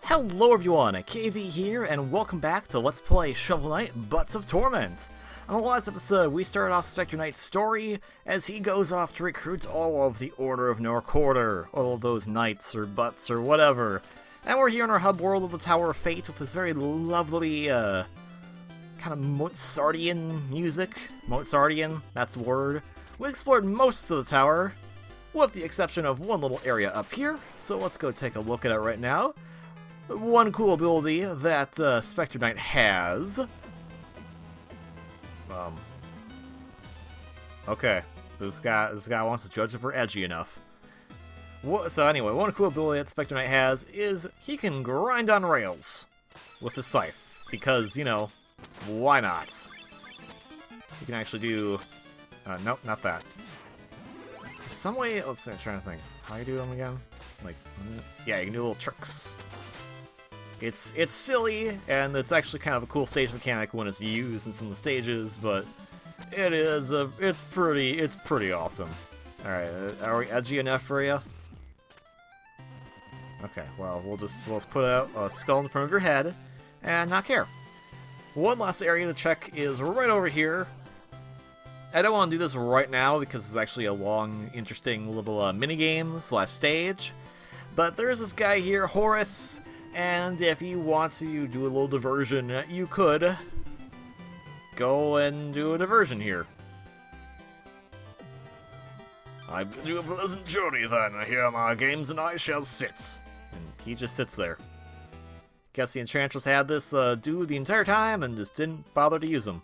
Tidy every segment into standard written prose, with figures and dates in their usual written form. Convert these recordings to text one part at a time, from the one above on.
Hello everyone, KV here, and welcome back to Let's Play Shovel Knight Butts of Torment. On the last episode, we started off Spectre Knight's story as he goes off to recruit all of the Order of No Quarter, all of those knights or butts or whatever. And we're here in our hub world of the Tower of Fate with this very lovely, kind of Mozartian music. Mozartian, that's the word. We explored most of the tower, with the exception of one little area up here, so let's go take a look at it right now. One cool ability that Spectre Knight has. Okay, this guy wants to judge if we're edgy enough. So anyway, one cool ability that Spectre Knight has is he can grind on rails with his scythe, because, you know, why not? You can actually do... nope, not that. There's some way... Let's see, I'm trying to think. How you do them again? Like, yeah, you can do little tricks. It's silly, and it's actually kind of a cool stage mechanic when it's used in some of the stages, but it's pretty awesome. Alright, are we edgy enough for you? Okay, well, we'll just put out a skull in front of your head, and not care. One last area to check is right over here. I don't want to do this right now because it's actually a long, interesting little minigame / stage, but there's this guy here, Horace. And if you want to do a little diversion, you could go and do a diversion here. I bid you a pleasant journey then. Here are my games and I shall sit. And he just sits there. Guess the Enchantress had this do the entire time and just didn't bother to use them.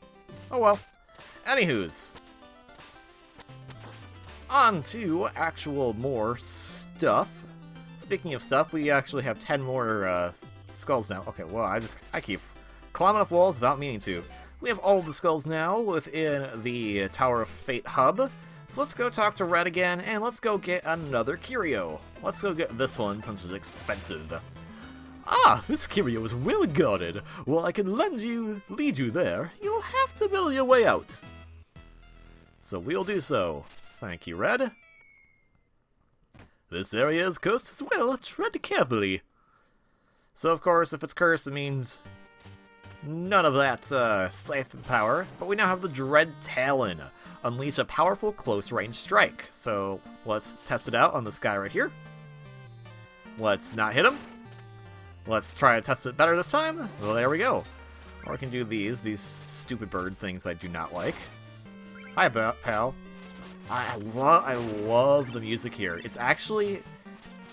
Oh well. Anywho's. On to actual more stuff. Speaking of stuff, we actually have 10 more skulls now. Okay, well, I keep climbing up walls without meaning to. We have all of the skulls now within the Tower of Fate hub. So let's go talk to Red again, and let's go get another curio. Let's go get this one since it's expensive. Ah, this curio is well guarded. Well, I can lead you there. You'll have to build your way out. So we'll do so. Thank you, Red. This area is cursed as well, tread carefully. So of course, if it's cursed, it means none of that scythe power, but we now have the Dread Talon. Unleash a powerful close-range strike. So let's test it out on this guy right here. Let's not hit him. Let's try to test it better this time. Well, there we go. Or I can do these stupid bird things I do not like. Hi, pal. I love the music here. It's actually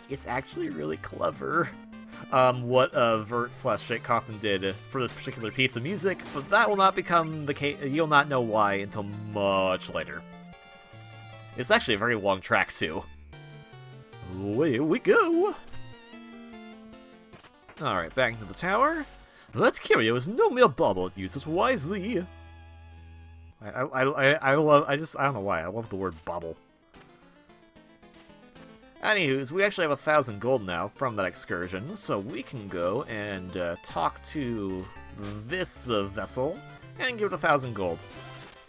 really clever. What Vert / Jake Kaufman did for this particular piece of music, but that will not become the case. You'll not know why until much later. It's actually a very long track too. Here we go. All right, back into the tower. That curio is no mere bauble. It uses wisely. I don't know why, I love the word bauble. Anywho's, we actually have 1,000 gold now from that excursion, so we can go and talk to this vessel and give it 1,000 gold.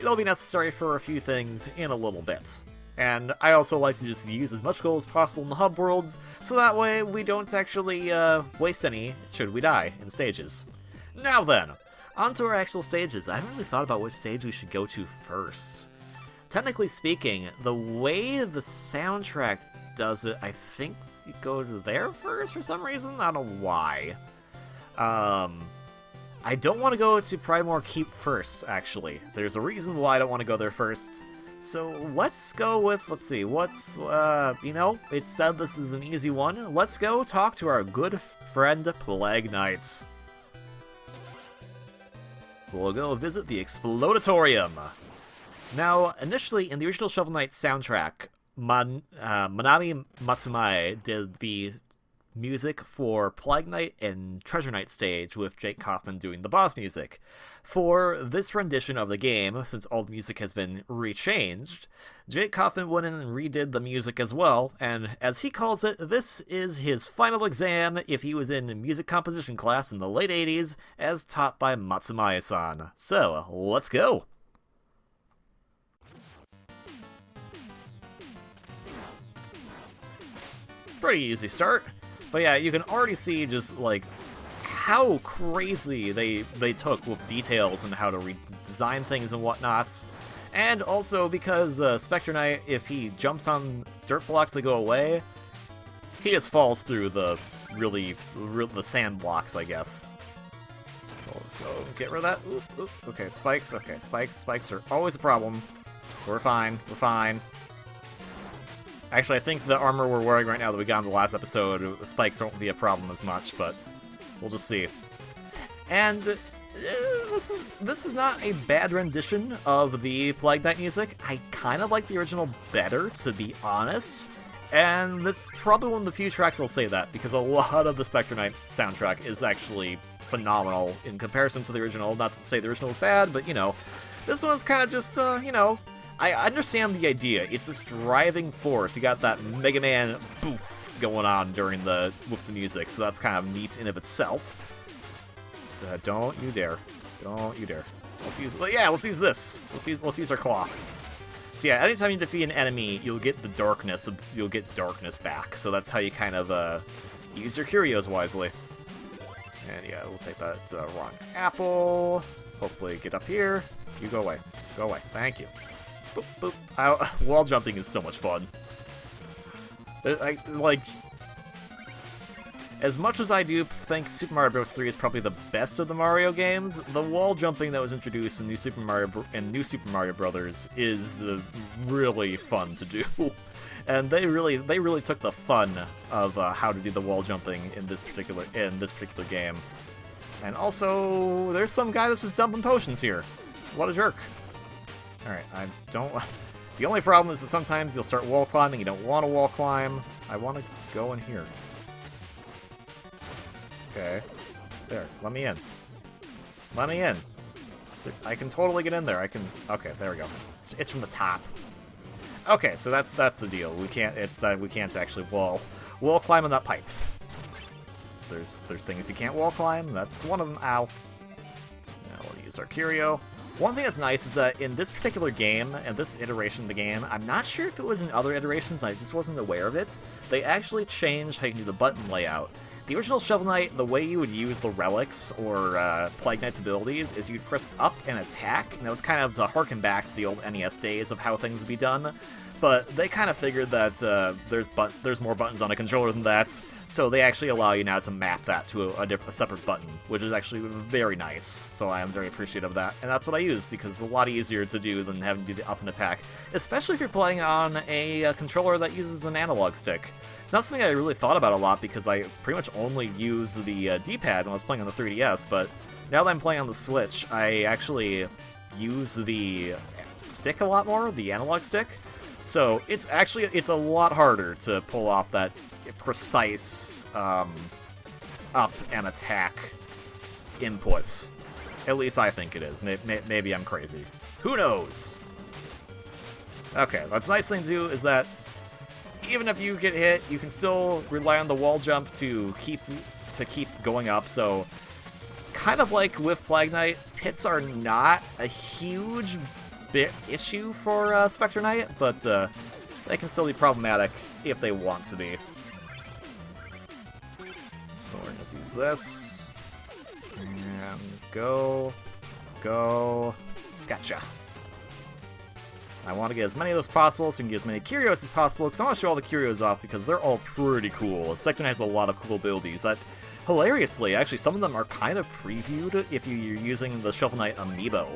It'll be necessary for a few things in a little bit. And I also like to just use as much gold as possible in the hub worlds, so that way we don't actually waste any should we die in stages. Now then, on to our actual stages. I haven't really thought about which stage we should go to first. Technically speaking, the way the soundtrack does it, I think you go to there first for some reason. I don't know why. I don't want to go to Primor Keep first, actually. There's a reason why I don't want to go there first. So let's go with, let's see, what's, you know, it said this is an easy one. Let's go talk to our good friend Plague Knights. We'll go visit the Explodatorium. Now, initially, in the original Shovel Knight soundtrack, Manami Matsumae did the music for Plague Knight and Treasure Knight stage, with Jake Kaufman doing the boss music. For this rendition of the game, since all the music has been rechanged, Jake Kaufman went in and redid the music as well, and as he calls it, this is his final exam if he was in music composition class in the late 80s, as taught by Matsumae-san. So, let's go! Pretty easy start. But yeah, you can already see just, like, how crazy they took with details and how to redesign things and whatnot. And also because Spectre Knight, if he jumps on dirt blocks that go away, he just falls through the the sand blocks, I guess. So go get rid of that. Oop, oop. Okay, spikes. Okay, spikes are always a problem. We're fine. We're fine. Actually, I think the armor we're wearing right now that we got in the last episode, the spikes won't be a problem as much, but we'll just see. And this is not a bad rendition of the Plague Knight music. I kind of like the original better, to be honest. And this is probably one of the few tracks I'll say that, because a lot of the Spectre Knight soundtrack is actually phenomenal in comparison to the original. Not to say the original is bad, but, you know, this one's kind of just, you know, I understand the idea. It's this driving force. You got that Mega Man boof going on with the music, so that's kind of neat in of itself. Don't you dare. Don't you dare. Let's use this. Let's use our claw. So yeah, anytime you defeat an enemy, you'll get the darkness. You'll get darkness back. So that's how you kind of use your curios wisely. And yeah, we'll take that wrong apple. Hopefully get up here. You go away. Go away. Thank you. Boop, boop. Wall jumping is so much fun. Like, as much as I do think Super Mario Bros. 3 is probably the best of the Mario games, the wall jumping that was introduced in New Super Mario Brothers is really fun to do. And they really took the fun of how to do the wall jumping in this particular game. And also, there's some guy that's just dumping potions here. What a jerk. Alright, I don't... The only problem is that sometimes you'll start wall climbing, you don't want to wall climb. I want to go in here. Okay. There, let me in. Let me in. I can totally get in there. Okay, there we go. It's from the top. Okay, so that's the deal. We can't actually wall climb on that pipe. There's things you can't wall climb. That's one of them. Ow. Now we'll use our curio. One thing that's nice is that in this particular game, and this iteration of the game, I'm not sure if it was in other iterations, I just wasn't aware of it, they actually changed how you do the button layout. The original Shovel Knight, the way you would use the relics or Plague Knight's abilities is you'd press up and attack, and that was kind of to harken back to the old NES days of how things would be done. But they kind of figured that there's more buttons on a controller than that, so they actually allow you now to map that to a separate button, which is actually very nice, so I am very appreciative of that. And that's what I use, because it's a lot easier to do than having to do the up and attack, especially if you're playing on a controller that uses an analog stick. It's not something I really thought about a lot, because I pretty much only use the D-pad when I was playing on the 3DS, but now that I'm playing on the Switch, I actually use the stick a lot more, the analog stick. So it's a lot harder to pull off that precise up and attack inputs. At least I think it is. Maybe I'm crazy. Who knows? Okay, that's a nice thing to do is that even if you get hit, you can still rely on the wall jump to keep going up. So kind of like with Plague Knight, hits are not a huge bit issue for Spectre Knight, but they can still be problematic if they want to be. So we're gonna use this and go, gotcha. I want to get as many of those as possible so we can get as many curios as possible, because I want to show all the curios off because they're all pretty cool. Spectre Knight has a lot of cool abilities that, hilariously, actually some of them are kind of previewed if you're using the Shovel Knight amiibo.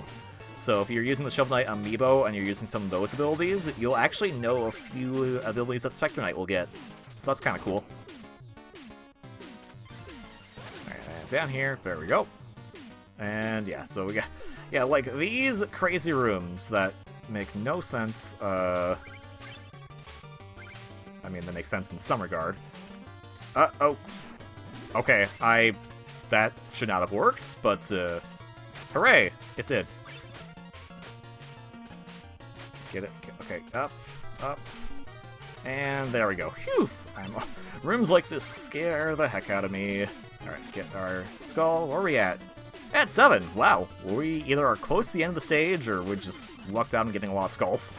So if you're using the Shovel Knight amiibo and you're using some of those abilities, you'll actually know a few abilities that Spectre Knight will get. So that's kind of cool. And down here, there we go. And yeah, so we got, yeah, like these crazy rooms that make no sense. I mean, they make sense in some regard. Oh. Okay, that should not have worked, but, hooray, it did. Get it? Okay, up, and there we go. Phew! Rooms like this scare the heck out of me. Alright, get our skull. Where are we at? At 7! Wow. We either are close to the end of the stage, or we just lucked out and getting a lot of skulls.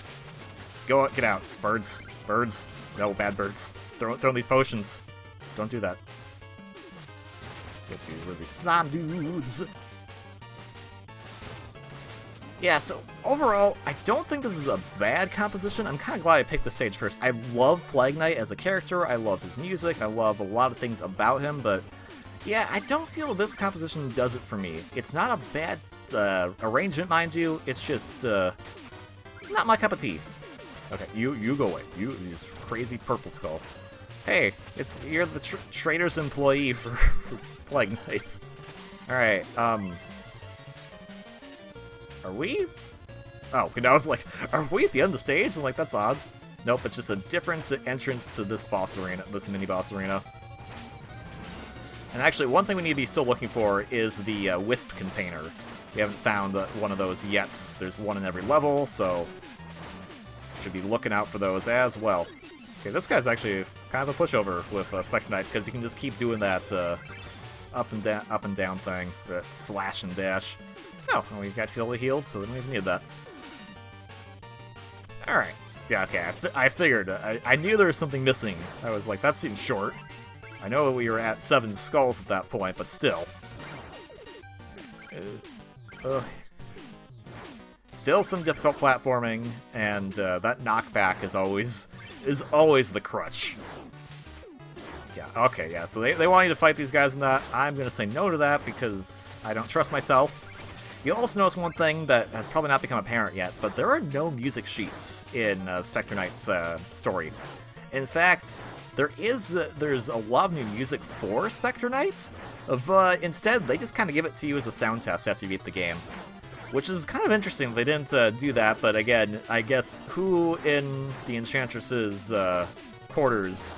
Get out. Birds. No, bad birds. Throwing these potions. don't do that. Get these really slime dudes. Yeah, so overall, I don't think this is a bad composition. I'm kind of glad I picked the stage first. I love Plague Knight as a character. I love his music. I love a lot of things about him, but yeah, I don't feel this composition does it for me. It's not a bad arrangement, mind you. It's just not my cup of tea. Okay, you go away. You crazy purple skull. Hey, you're the trader's employee for Plague Knights. All right, are we? Oh, and I was like, are we at the end of the stage? I'm like, that's odd. Nope, it's just a different entrance to this boss arena, this mini-boss arena. And actually, one thing we need to be still looking for is the wisp container. We haven't found one of those yet. There's one in every level, so should be looking out for those as well. Okay, this guy's actually kind of a pushover with Spectre Knight, because you can just keep doing that up and down thing, that slash and dash. Oh, well, we got fully healed, so we don't even need that. Alright. Yeah, okay, I figured. I knew there was something missing. I was like, that seems short. I know we were at 7 skulls at that point, but still. Still some difficult platforming, and that knockback is always the crutch. Yeah, okay, yeah, so they want you to fight these guys in that. I'm gonna say no to that because I don't trust myself. You'll also notice one thing that has probably not become apparent yet, but there are no music sheets in Spectre Knight's story. In fact, there's a lot of new music for Spectre Knight, but instead they just kind of give it to you as a sound test after you beat the game. Which is kind of interesting they didn't do that, but again, I guess who in the Enchantress's quarters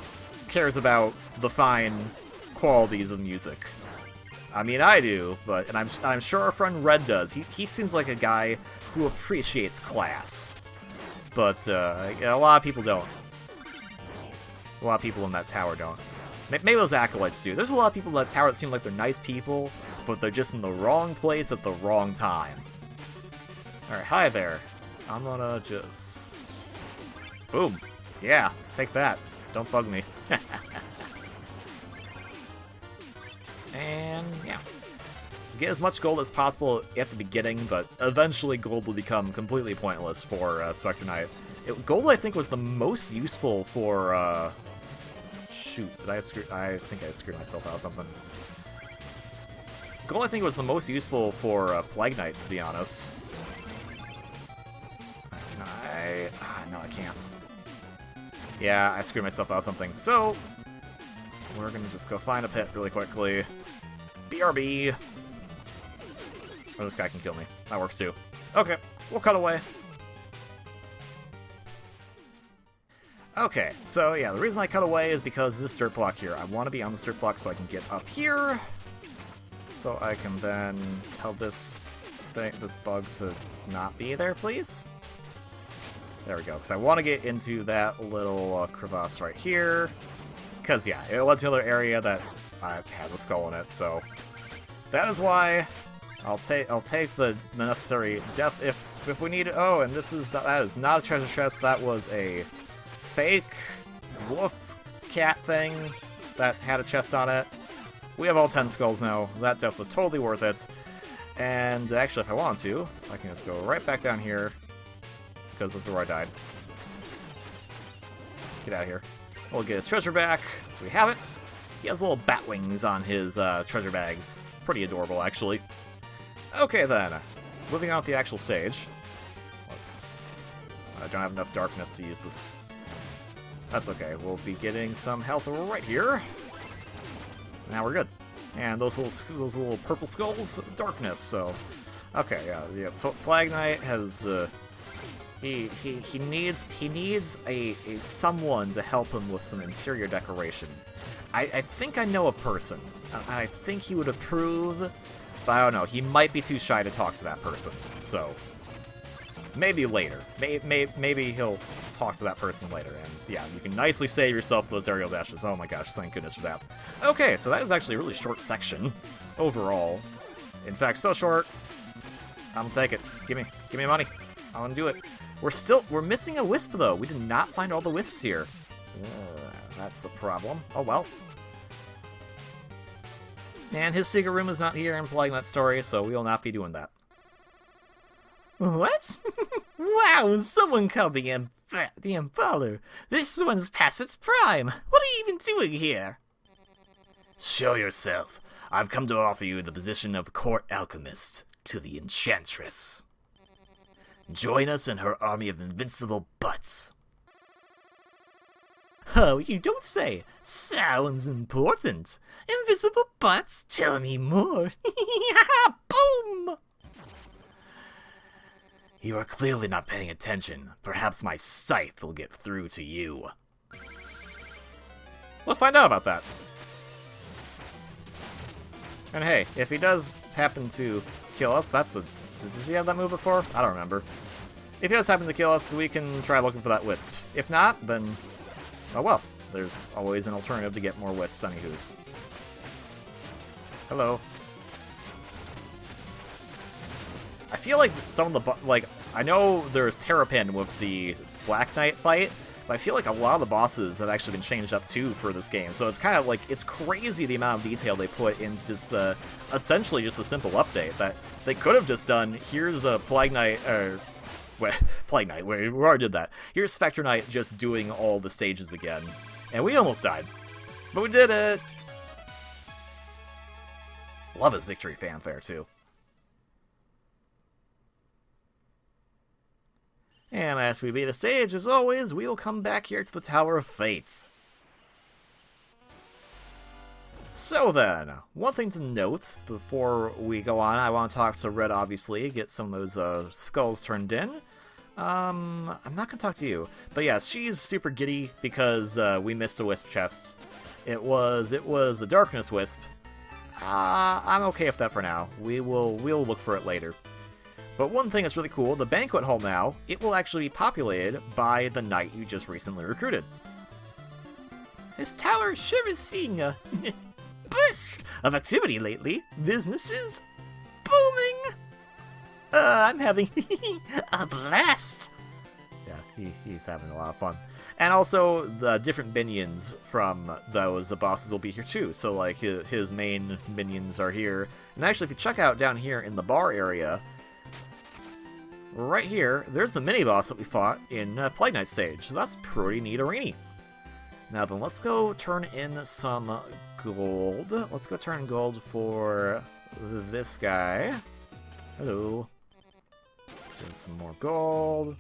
cares about the fine qualities of music? I mean, I do, but and I'm sure our friend Red does. He seems like a guy who appreciates class, but a lot of people don't. A lot of people in that tower don't. Maybe those acolytes do. There's a lot of people in that tower that seem like they're nice people, but they're just in the wrong place at the wrong time. Alright, hi there. I'm gonna just... Boom. Yeah, take that. Don't bug me. And, yeah. Get as much gold as possible at the beginning, but eventually gold will become completely pointless for Spectre Knight. Gold, I think, was the most useful for, shoot, I think I screwed myself out of something. Gold, I think, was the most useful for Plague Knight, to be honest. No, I can't. Yeah, I screwed myself out of something. So, we're gonna just go find a pit really quickly. BRB! Oh, this guy can kill me. That works too. Okay, we'll cut away. Okay, so yeah, the reason I cut away is because of this dirt block here. I want to be on this dirt block so I can get up here. So I can then tell this bug to not be there, please. There we go, because I want to get into that little crevasse right here. Because, yeah, it led to another area that has a skull in it, so... That is why I'll take the necessary death if we need it. Oh, and that is not a treasure chest, that was a fake wolf cat thing that had a chest on it. We have all 10 skulls now. That death was totally worth it. And actually, if I want to, I can just go right back down here. Because this is where I died. Get out of here. We'll get his treasure back. So we have it. He has little bat wings on his treasure bags. Pretty adorable, actually. Okay, then. Moving on to the actual stage. I don't have enough darkness to use this. That's okay. We'll be getting some health right here. Now we're good. And those little purple skulls, darkness. So, okay, yeah. Plague Knight has. He needs a someone to help him with some interior decoration. I think I know a person. I think he would approve, but I don't know. He might be too shy to talk to that person. So maybe later. Maybe he'll talk to that person later. And yeah, you can nicely save yourself those aerial dashes. Oh my gosh, thank goodness for that. Okay, so that is actually a really short section overall. In fact, so short. I'm gonna take it. Give me money. I want to do it. We're missing a wisp though. We did not find all the wisps here. That's a problem. Oh well. And his secret room is not here in Plague Knight story, so we will not be doing that. What? Wow, someone called the Impaler. This one's past its prime. What are you even doing here? Show yourself. I've come to offer you the position of court alchemist to the Enchantress. Join us in her army of invincible butts. Oh, you don't say. Sounds important. Invisible butts? Tell me more. Boom! You are clearly not paying attention. Perhaps my scythe will get through to you. Let's find out about that. And hey, if he does happen to kill us, that's a... Does he have that move before? I don't remember. If he does happen to kill us, we can try looking for that wisp. If not, then... oh well. There's always an alternative to get more wisps anywho's. Hello. I feel like some of the... I know there's Terrapin with the Black Knight fight, but I feel like a lot of the bosses have actually been changed up too for this game. So it's kind of like, it's crazy the amount of detail they put into just essentially just a simple update that they could have just done. Here's a Plague Knight, Plague Knight, we already did that. Here's Spectre Knight just doing all the stages again. And we almost died. But we did it! Love his victory fanfare too. And as we beat a stage, as always, we will come back here to the Tower of Fates. So then, one thing to note before we go on, I want to talk to Red, obviously, get some of those skulls turned in. I'm not going to talk to you, but yeah, she's super giddy because we missed a wisp chest. It was a darkness wisp. I'm okay with that for now. We'll look for it later. But one thing that's really cool, the banquet hall now, it will actually be populated by the knight you just recently recruited. This tower sure is seeing a burst of activity lately. Business is booming. I'm having a blast. Yeah, he's having a lot of fun. And also, the different minions from those bosses will be here too. So, like, his main minions are here. And actually, if you check out down here in the bar area, right here, there's the mini-boss that we fought in Plague Knight stage. So that's pretty neat-a-reeny. Now then, let's go turn in some gold. Let's go turn gold for this guy. Hello. Get some more gold.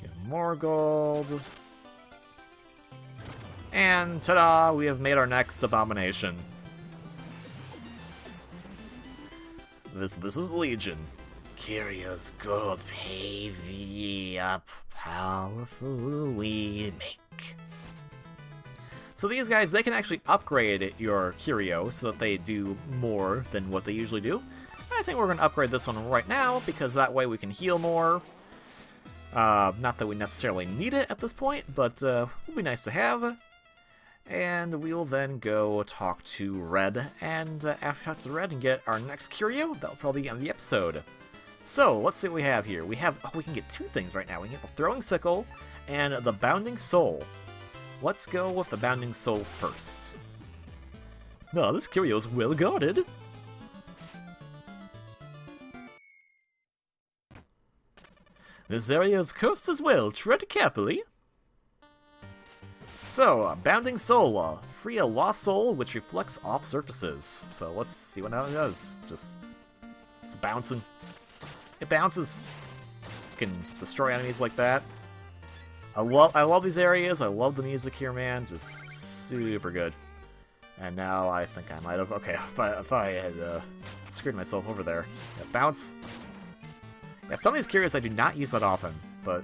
Get more gold. And ta-da! We have made our next abomination. This is Legion. Curious gold pave ye up, powerful we make. So these guys, they can actually upgrade your curio so that they do more than what they usually do. I think we're going to upgrade this one right now, because that way we can heal more. Not that we necessarily need it at this point, but it would be nice to have. And we will then go talk to Red, and after talk to Red and get our next curio, that'll probably be on the episode. So, let's see what we have here. We can get two things right now. We can get the Throwing Sickle and the Bounding Soul. Let's go with the Bounding Soul first. Oh, this curio is well guarded. This area is cursed as well. Tread carefully. So, Bounding Soul. Free a lost soul which reflects off surfaces. So, let's see what that does. It's bouncing. It bounces. You can destroy enemies like that. I love these areas. I love the music here, man. Just super good. And now I think I might have... Okay, if I had screwed myself over there. Yeah, bounce. Yeah, some of these curios I do not use that often, but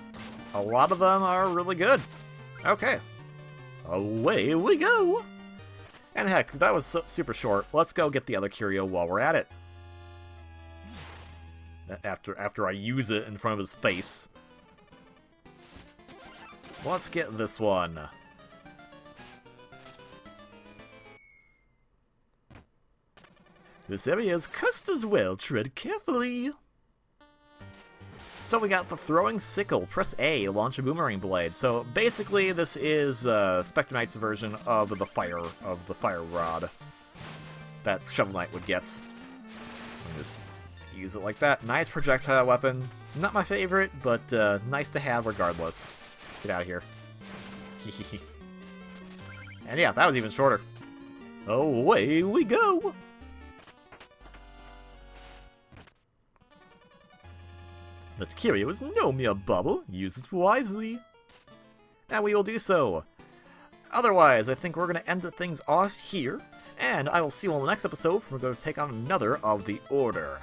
a lot of them are really good. Okay. Away we go! And heck, that was super short. Let's go get the other curio while we're at it. After I use it in front of his face. Let's get this one. This area is cursed as well. Tread carefully. So we got the Throwing Sickle. Press A, launch a boomerang blade. So basically, this is Spectre Knight's version of the fire rod. that Shovel Knight would get. And just use it like that. Nice projectile weapon. Not my favorite, but nice to have regardless. Get out of here. And yeah, that was even shorter. Away we go! That Kiryu is no mere bubble. Use it wisely. And we will do so. Otherwise, I think we're going to end things off here. And I will see you on the next episode, where we're going to take on another of the Order.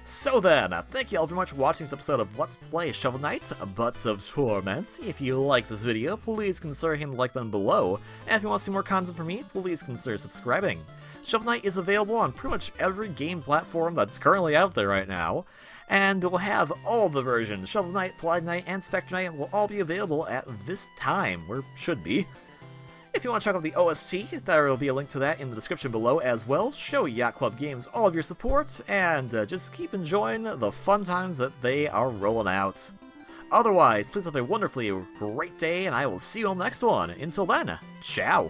So then, thank you all very much for watching this episode of Let's Play Shovel Knight, Butts of Torment. If you like this video, please consider hitting the like button below. And if you want to see more content from me, please consider subscribing. Shovel Knight is available on pretty much every game platform that's currently out there right now. And we'll have all the versions. Shovel Knight, Prelude Knight, and Spectre Knight will all be available at this time, or should be. If you want to check out the OST, there will be a link to that in the description below as well. Show Yacht Club Games all of your support, and just keep enjoying the fun times that they are rolling out. Otherwise, please have a wonderfully great day, and I will see you on the next one. Until then, ciao!